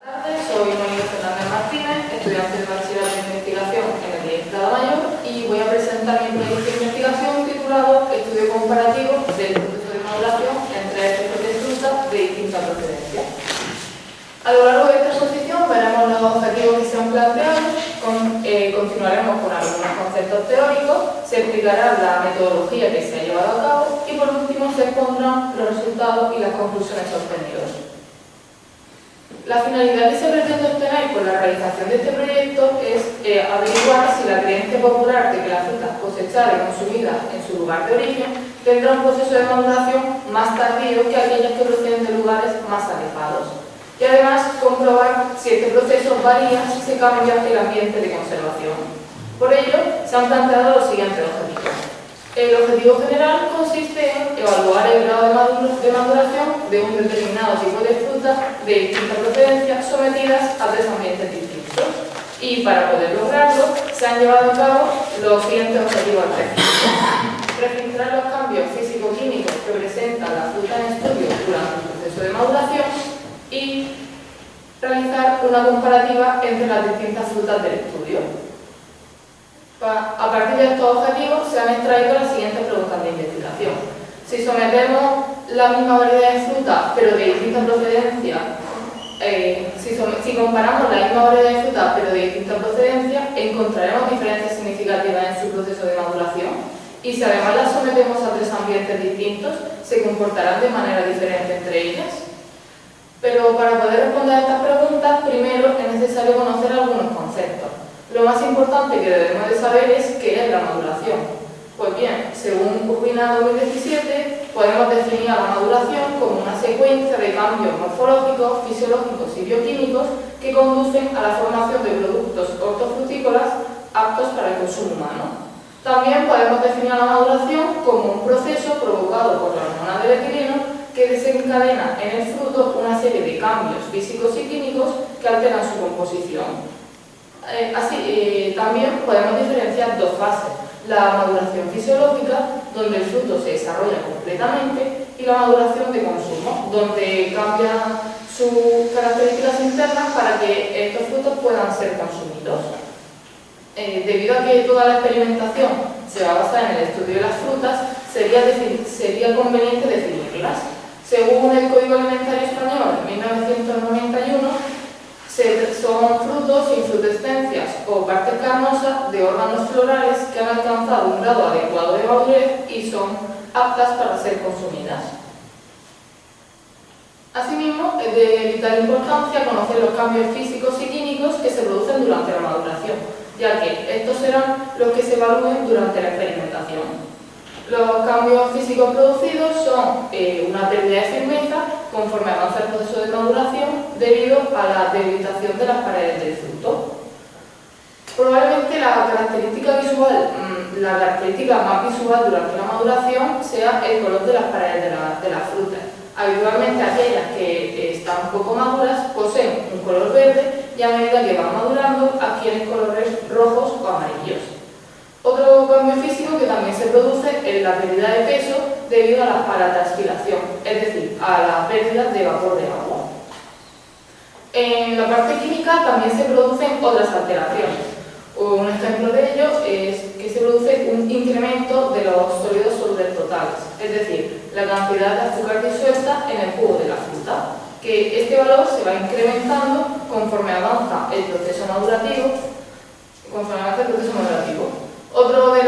Buenas tardes, soy Mónica Fernández Martínez, estudiante de Bachillerato de Investigación en el Grado Mayor y voy a presentar mi proyecto de investigación titulado Estudio comparativo del proceso de maduración entre especies de frutas de distinta procedencia. A lo largo de esta exposición veremos los objetivos que se han planteado, continuaremos con algunos conceptos teóricos, se explicará la metodología que se ha llevado a cabo y por último se expondrán los resultados y las conclusiones obtenidas. La finalidad que se pretende obtener con la realización de este proyecto es averiguar si la creencia popular de que la fruta cosechada y consumida en su lugar de origen tendrá un proceso de maduración más tardío que aquellas que proceden de lugares más alejados. Y además comprobar si este proceso varía si se cambia el ambiente de conservación. Por ello, se han planteado los siguientes objetivos. El objetivo general consiste en evaluar el grado de maduración de un determinado tipo de fruta de distinta procedencia sometidas a tres ambientes distintos. Y para poder lograrlo, se han llevado a cabo los siguientes objetivos técnicos. Registrar los cambios físico-químicos que presenta la fruta en estudio durante el proceso de maduración y realizar una comparativa entre las distintas frutas del estudio. A partir de estos objetivos se han extraído las siguientes preguntas de investigación. Si sometemos la misma variedad de fruta pero de distinta procedencia, si comparamos la misma variedad de fruta pero de distinta procedencia, encontraremos diferencias significativas en su proceso de maduración. Y si además las sometemos a tres ambientes distintos, ¿se comportarán de manera diferente entre ellas? Pero para poder responder a estas preguntas, primero es necesario conocer algunos conceptos. Lo más importante que debemos de saber es qué es la maduración. Pues bien, según Urbina 2017, podemos definir a la maduración como una secuencia de cambios morfológicos, fisiológicos y bioquímicos que conducen a la formación de productos hortofrutícolas aptos para el consumo humano. También podemos definir a la maduración como un proceso provocado por la hormona del etileno que desencadena en el fruto una serie de cambios físicos y químicos que alteran su composición. También podemos diferenciar dos fases: la maduración fisiológica, donde el fruto se desarrolla completamente, y la maduración de consumo, donde cambian sus características internas para que estos frutos puedan ser consumidos. Debido a que toda la experimentación se va a basar en el estudio de las frutas, sería conveniente definirlas. Según el Código Alimentario Español de 1991, son frutos, infrutescencias o partes carnosas de órganos florales que han alcanzado un grado adecuado de madurez y son aptas para ser consumidas. Asimismo, es de vital importancia conocer los cambios físicos y químicos que se producen durante la maduración, ya que estos serán los que se evalúen durante la experimentación. Los cambios físicos producidos son una pérdida de firmeza conforme avanza el proceso de maduración debido a la debilitación de las paredes del fruto. Probablemente la característica más visual durante la maduración sea el color de las paredes de las frutas. Habitualmente aquellas que están un poco maduras poseen un color verde y a medida que van madurando adquieren colores rojos o amarillos. Otro cambio físico que también se produce es la pérdida de peso debido a la transpiración, es decir, a la pérdida de vapor de agua. En la parte química también se producen otras alteraciones. Un ejemplo de ello es que se produce un incremento de los sólidos solubles totales, es decir, la cantidad de azúcar disuelta en el jugo de la fruta, que este valor se va incrementando conforme avanza el proceso madurativo. Otro de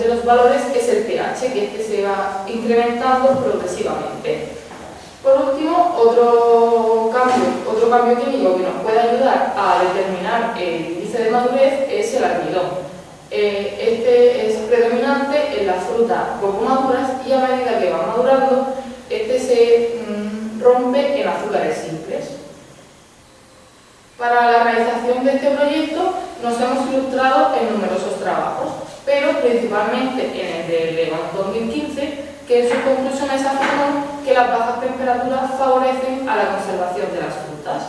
los valores es el pH, que se va incrementando progresivamente. Por último, otro cambio químico que nos puede ayudar a determinar el índice de madurez es el almidón. Este es predominante en las frutas poco maduras y a medida que va madurando, este se rompe en azúcares simples. Para la realización de este proyecto nos hemos ilustrado en numerosos trabajos, pero principalmente en el de León 2015, que en sus conclusiones afirmó que las bajas temperaturas favorecen a la conservación de las frutas.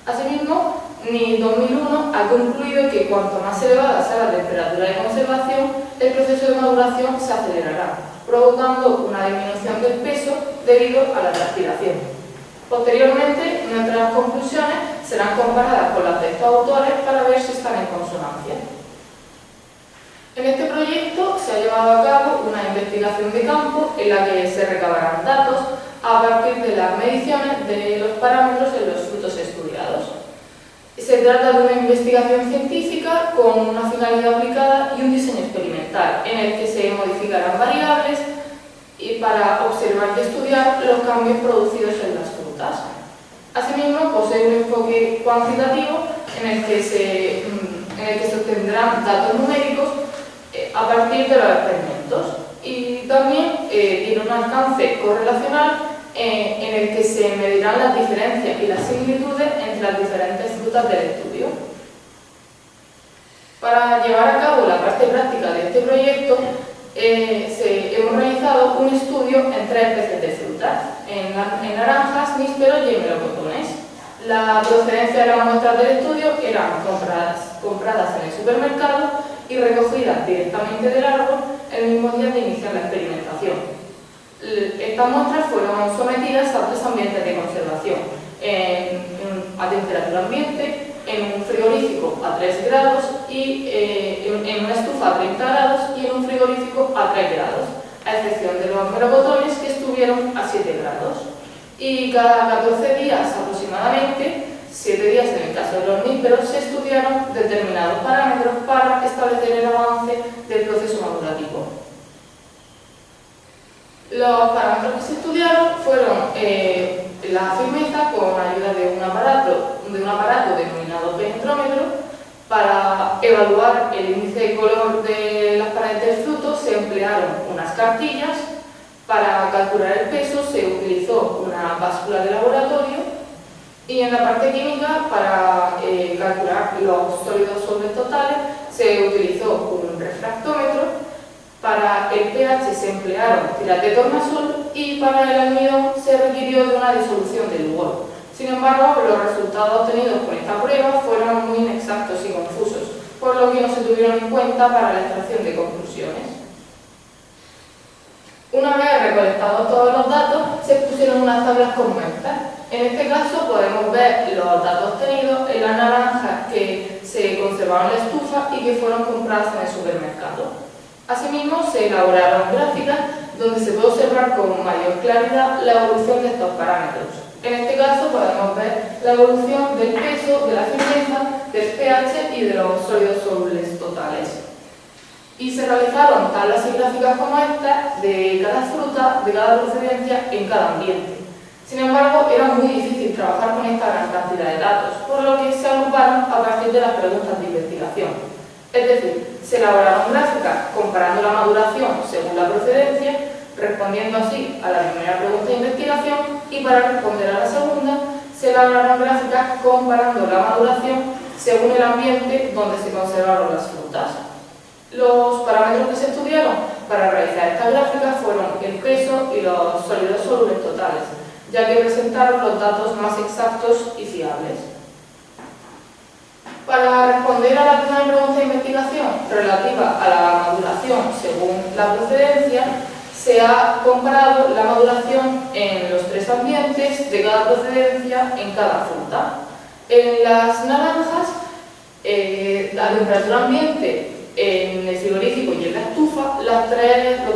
Asimismo, NI 2001 ha concluido que cuanto más elevada sea la temperatura de conservación, el proceso de maduración se acelerará, provocando una disminución del peso debido a la transpiración. Posteriormente, nuestras conclusiones serán comparadas con las de estos autores para ver si están en consonancia. En este proyecto se ha llevado a cabo una investigación de campo en la que se recabarán datos a partir de las mediciones de los parámetros en los frutos estudiados. Se trata de una investigación científica con una finalidad aplicada y un diseño experimental en el que se modificarán variables y para observar y estudiar los cambios producidos en las frutas. Asimismo, posee un enfoque cuantitativo en el que se obtendrán datos numéricos a partir de los experimentos, y también tiene un alcance correlacional en el que se medirán las diferencias y las similitudes entre las diferentes frutas del estudio. Para llevar a cabo la parte práctica de este proyecto, hemos realizado un estudio en 3 especies de frutas, en naranjas, nísperos y en melocotones. La procedencia de las muestras del estudio eran compradas en el supermercado y recogidas directamente del árbol el mismo día de iniciar la experimentación. Estas muestras fueron sometidas a 3 ambientes de conservación, a temperatura ambiente, en un frigorífico a 3 grados y en una estufa a 30 grados y en un frigorífico a 3 grados, a excepción de los melocotones que estuvieron a 7 grados. Y cada 14 días aproximadamente, 7 días en el caso de los nísperos, se estudiaron determinados parámetros para establecer el avance del proceso madurativo. Los parámetros que se estudiaron fueron la firmeza con ayuda de un aparato denominado penetrómetro. Para evaluar el índice de color de las paredes del fruto se emplearon unas cartillas. Para calcular el peso se utilizó una báscula de laboratorio, y en la parte química, para calcular los sólidos solventes totales, se utilizó un refractómetro. Para el pH se emplearon tiras de tornasol y para el almidón se requirió de una disolución de Lugol. Sin embargo, los resultados obtenidos con esta prueba fueron muy inexactos y confusos, por lo que no se tuvieron en cuenta para la extracción de conclusiones. Una vez recolectados todos los datos, se pusieron unas tablas como esta. En este caso podemos ver los datos obtenidos en las naranjas que se conservaron en la estufa y que fueron compradas en el supermercado. Asimismo, se elaboraron gráficas donde se puede observar con mayor claridad la evolución de estos parámetros. En este caso podemos ver la evolución del peso, de la firmeza, del pH y de los sólidos solubles totales. Y se realizaron tablas y gráficas como esta de cada fruta, de cada procedencia, en cada ambiente. Sin embargo, era muy difícil trabajar con esta gran cantidad de datos, por lo que se agruparon a partir de las preguntas de investigación. Es decir, se elaboraron gráficas comparando la maduración según la procedencia, respondiendo así a la primera pregunta de investigación, y para responder a la segunda, se elaboraron gráficas comparando la maduración según el ambiente donde se conservaron las frutas. Los parámetros que se estudiaron para realizar estas gráficas fueron el peso y los sólidos solubles totales, ya que presentaron los datos más exactos y fiables. Para responder a la primera pregunta de investigación relativa a la maduración según la procedencia, se ha comparado la maduración en los 3 ambientes de cada procedencia en cada fruta. En las naranjas, a temperatura ambiente, en el frigorífico y en la estufa, los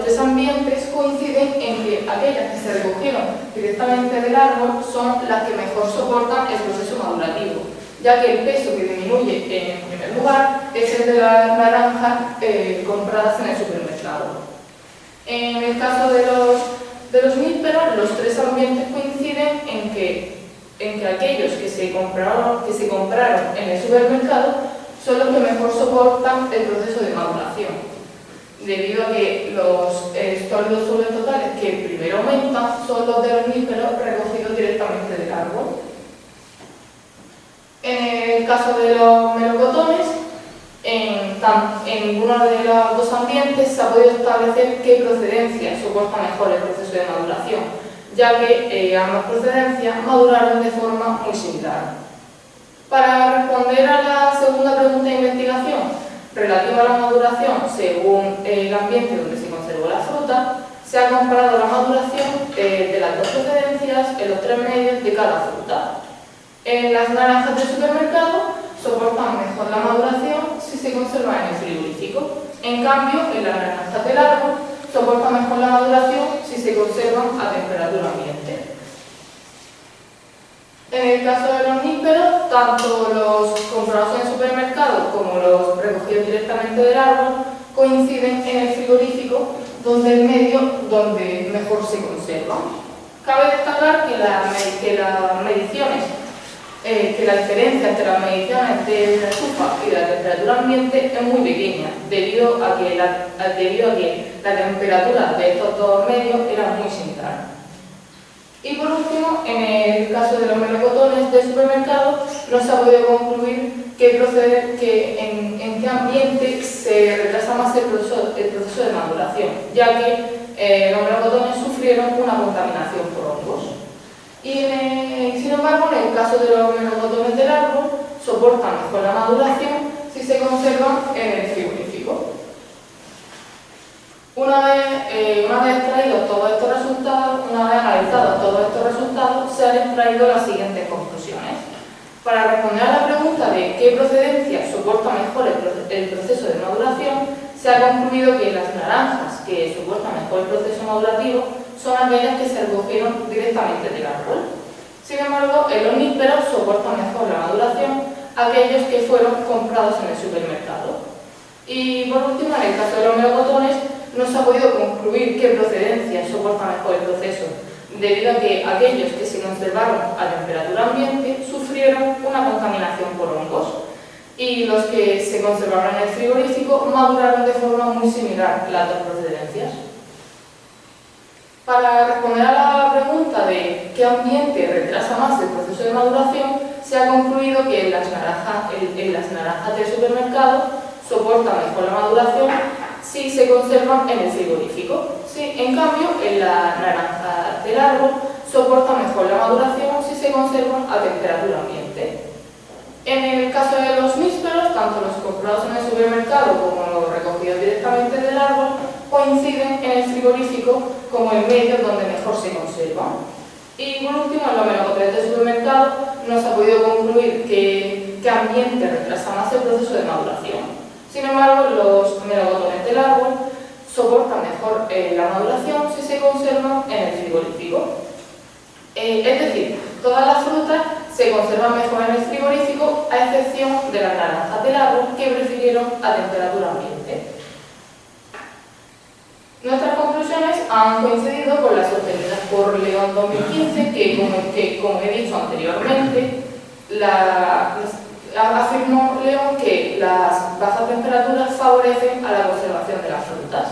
3 ambientes coinciden en que aquellas que se recogieron directamente del árbol son las que mejor soportan el proceso madurativo, ya que el peso que disminuye en primer lugar es el de las naranjas compradas en el supermercado. En el caso de los nísperos, los 3 ambientes coinciden en que aquellos que se compraron en el supermercado son los que mejor soportan el proceso de maduración, debido a que los sólidos solubles totales que primero aumentan son los de los nísperos recogidos directamente del árbol. En el caso de los melocotones, en ninguno de los 2 ambientes se ha podido establecer qué procedencia soporta mejor el proceso de maduración, ya que ambas procedencias maduraron de forma muy similar. Para responder a la segunda pregunta de investigación relativa a la maduración según el ambiente donde se conservó la fruta, se ha comparado la maduración de las dos procedencias en los 3 medios de cada fruta. En las naranjas del supermercado soportan mejor la maduración si se conservan en el frigorífico. En cambio, en las naranjas del árbol soporta mejor la maduración si se conservan a temperatura ambiente. En el caso de los nísperos, tanto los comprados en el supermercado como los recogidos directamente del árbol coinciden en el frigorífico, donde el medio donde mejor se conservan. Cabe destacar que las mediciones, que la diferencia entre las mediciones de la estufa y de la temperatura ambiente es muy pequeña, debido a que la temperatura de estos dos medios era muy similar. Y por último, en el caso de los melocotones del supermercado, no se ha podido concluir en qué ambiente se retrasa más el proceso de maduración, ya que los melocotones sufrieron una contaminación por hongos. Sin embargo, en el caso de los melocotones del árbol, soportan mejor la maduración si se conservan en el frigorífico. Una vez extraídos todos estos resultados, una vez analizados todos estos resultados, se han extraído las siguientes conclusiones. Para responder a la pregunta de qué procedencia soporta mejor el proceso de maduración, se ha concluido que las naranjas que soportan mejor el proceso madurativo son aquellas que se recogieron directamente del árbol. Sin embargo, en los nísperos soportan mejor la maduración aquellos que fueron comprados en el supermercado. Y por último, en el caso de los melocotones, no se ha podido concluir qué procedencia soporta mejor el proceso, debido a que aquellos que se conservaron a temperatura ambiente sufrieron una contaminación por hongos y los que se conservaron en el frigorífico maduraron de forma muy similar las dos procedencias. Para responder a la pregunta de qué ambiente retrasa más el proceso de maduración, se ha concluido que en las naranjas del supermercado soportan mejor la maduración si se conservan en el frigorífico. En cambio, en la naranja del árbol soporta mejor la maduración si se conservan a temperatura ambiente. En el caso de los nísperos, tanto los comprados en el supermercado como los recogidos directamente del árbol coinciden en el frigorífico como el medio donde mejor se conservan. Y por último, en los melocotones del supermercado no se ha podido concluir qué ambiente retrasa más el proceso de maduración. Sin embargo, los melocotones del árbol soportan mejor la maduración si se conservan en el frigorífico. Es decir, todas las frutas se conservan mejor en el frigorífico, a excepción de las naranjas del árbol que prefirieron a temperatura ambiente. Nuestras conclusiones han coincidido con las obtenidas por León 2015, que como he dicho anteriormente, afirmó León que las bajas temperaturas favorecen a la conservación de las frutas.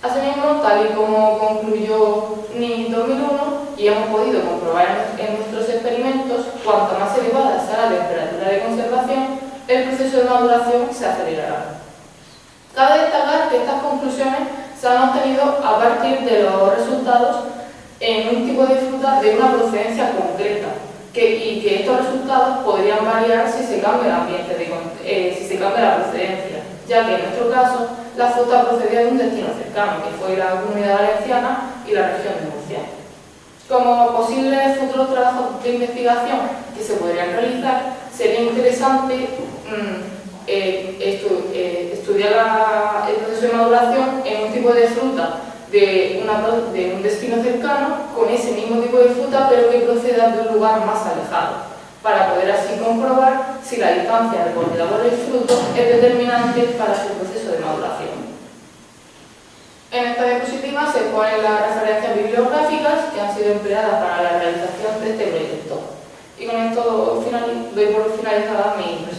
Asimismo, tal y como concluyó NIS 2001, y hemos podido comprobar en nuestros experimentos, cuanto más elevada sea la temperatura de conservación, el proceso de maduración se acelerará. Cabe destacar que estas conclusiones se han obtenido a partir de los resultados en un tipo de fruta de una procedencia concreta, y que estos resultados podrían variar si se cambia el ambiente, si se cambia la procedencia, ya que en nuestro caso la fruta procedía de un destino cercano, que fue la Comunidad Valenciana y la región de Murcia. Como posibles futuros trabajos de investigación que se podrían realizar, sería interesante estudiar el proceso de maduración en un tipo de fruta de un destino cercano con ese mismo tipo de fruta, pero que proceda de un lugar más alejado, para poder así comprobar si la distancia recorrida por el fruto es determinante para su proceso de maduración. En esta diapositiva se exponen las referencias bibliográficas que han sido empleadas para la realización de este proyecto. Y con esto doy por finalizada mi presentación.